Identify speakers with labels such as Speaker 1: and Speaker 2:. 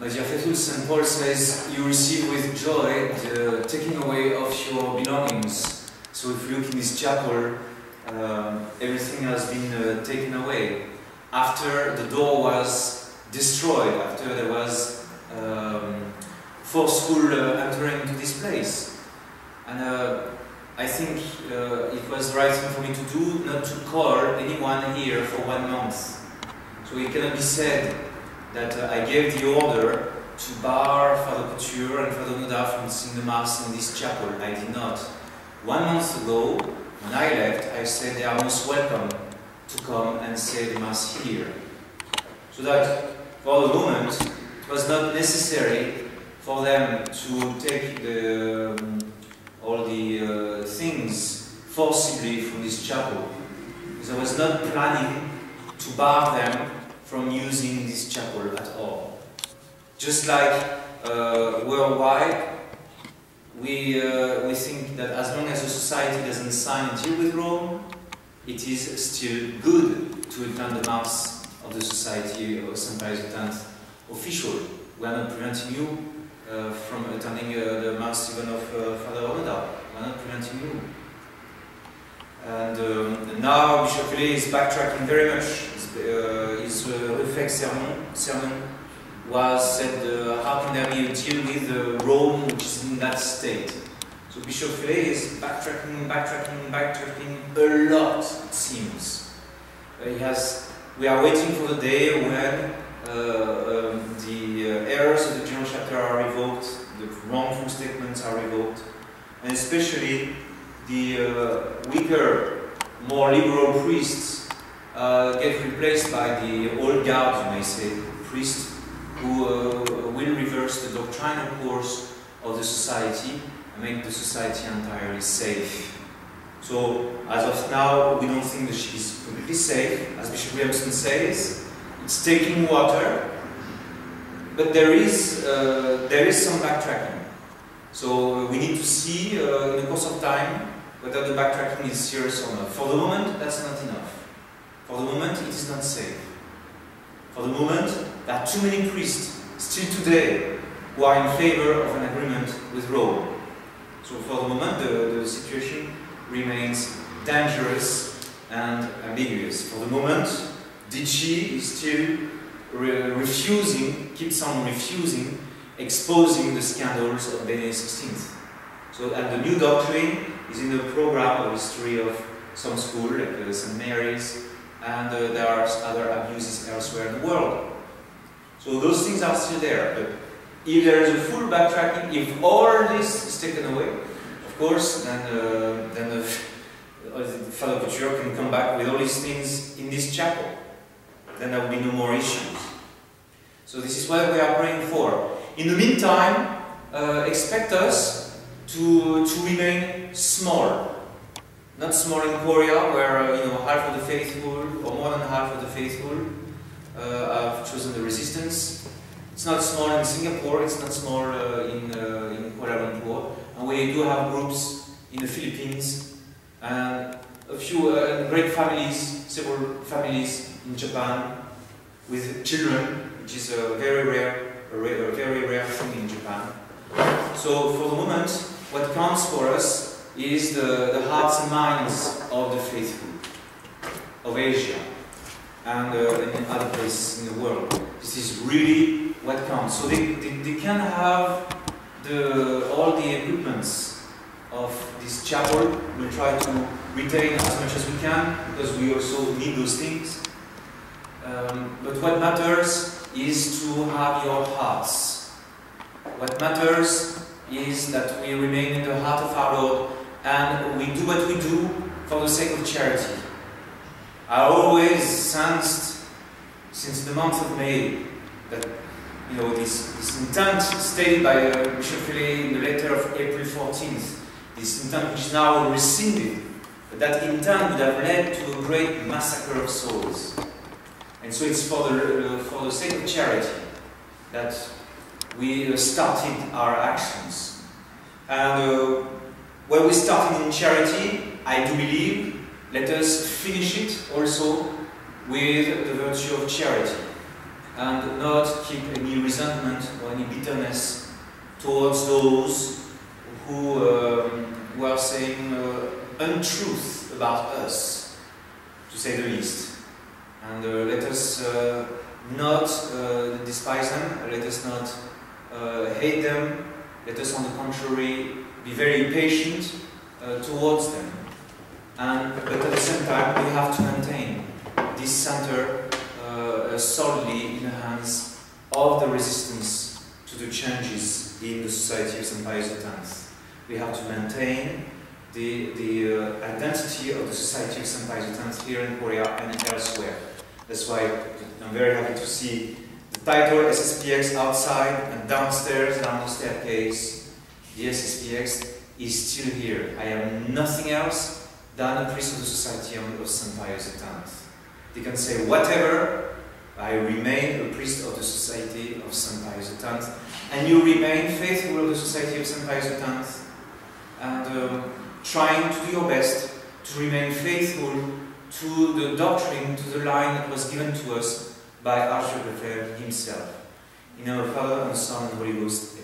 Speaker 1: My dear faithful, St. Paul says, you receive with joy the taking away of your belongings. So if you look in this chapel, everything has been taken away. After the door was destroyed, after there was forceful entering into this place. And I think it was the right thing for me to do, not to call anyone here for 1 month. So it cannot be said that I gave the order to bar Father Couture and Father Noda from singing the Mass in this chapel. I did not. 1 month ago, when I left, I said they are most welcome to come and say the Mass here. So that for the moment, it was not necessary for them to take all the things forcibly from this chapel. Because I was not planning to bar them from using this chapel at all. Just like worldwide, we think that as long as a society doesn't sign a deal with Rome, it is still good to attend the Mass of the Society of St. Pius X official. We are not preventing you from attending the Mass even of Father Noda. We are not preventing you. And now Bishop Fri is backtracking very much. His reflex sermon was said, how can there be a deal with Rome which is in that state? So Bishop Fri is backtracking a lot, it seems. We are waiting for the day when the errors of the General Chapter are revoked, the wrongful statements are revoked, and especially the weaker, more liberal priests get replaced by the old guard, you may say, priests who will reverse the doctrinal course of the society and make the society entirely safe. So, as of now, we don't think the ship is completely safe. As Bishop Williamson says, it's taking water, but there is some backtracking. So we need to see in the course of time whether the backtracking is serious or not. For the moment, that's not enough. For the moment, it is not safe. For the moment, there are too many priests still today who are in favor of an agreement with Rome. So for the moment, the situation remains dangerous and ambiguous. For the moment, Dici is still keeps on refusing, exposing the scandals of Benedict XVI. So, and the new doctrine is in the program of history of some school, like St. Mary's, and there are other abuses elsewhere in the world. So those things are still there. But if there is a full backtracking, if all this is taken away, of course, then Father Couture can come back with all these things in this chapel. Then there will be no more issues. So this is what we are praying for. In the meantime, expect us to remain small. Not small in Korea, where half of the faithful, or more than half of the faithful, have chosen the resistance. It's not small in Singapore. It's not small in Kuala Lumpur. And we do have groups in the Philippines, and a few great families, several families in Japan with children, which is a very rare thing in Japan. So for the moment, what counts for us is the hearts and minds of the faithful of Asia and in other places in the world. This is really what counts. So they can have all the equipments of this chapel. We'll try to retain as much as we can, because we also need those things. But what matters is to have your hearts. What matters is that we remain in the heart of our Lord, and we do what we do for the sake of charity. I always sensed, since the month of May, that this intent stated by Bishop Fri in the letter of April 14th, this intent which is now rescinded, but that intent would have led to a great massacre of souls. And so it's for the sake of charity that we started our actions. And when we started in charity, I do believe, let us finish it also with the virtue of charity. and not keep any resentment or any bitterness towards those who are saying untruth about us, to say the least. And let us not despise them, let us not hate them, let us on the contrary be very patient towards them. But at the same time we have to maintain this center solidly in the hands of the resistance to the changes in the society of St. Pius X. We have to maintain the identity of the society of St. Pius X here in Korea and elsewhere. That's why I'm very happy to see the title SSPX outside and downstairs, down the staircase. The SSPX is still here. I am nothing else than a priest of the society of St. Pius X. They can say whatever, I remain a priest of the Society of St. Pius X, and you remain faithful to the Society of St. Pius X, and trying to do your best to remain faithful to the doctrine, to the line that was given to us by Archbishop Fr himself. In our Father and Son and Holy Ghost.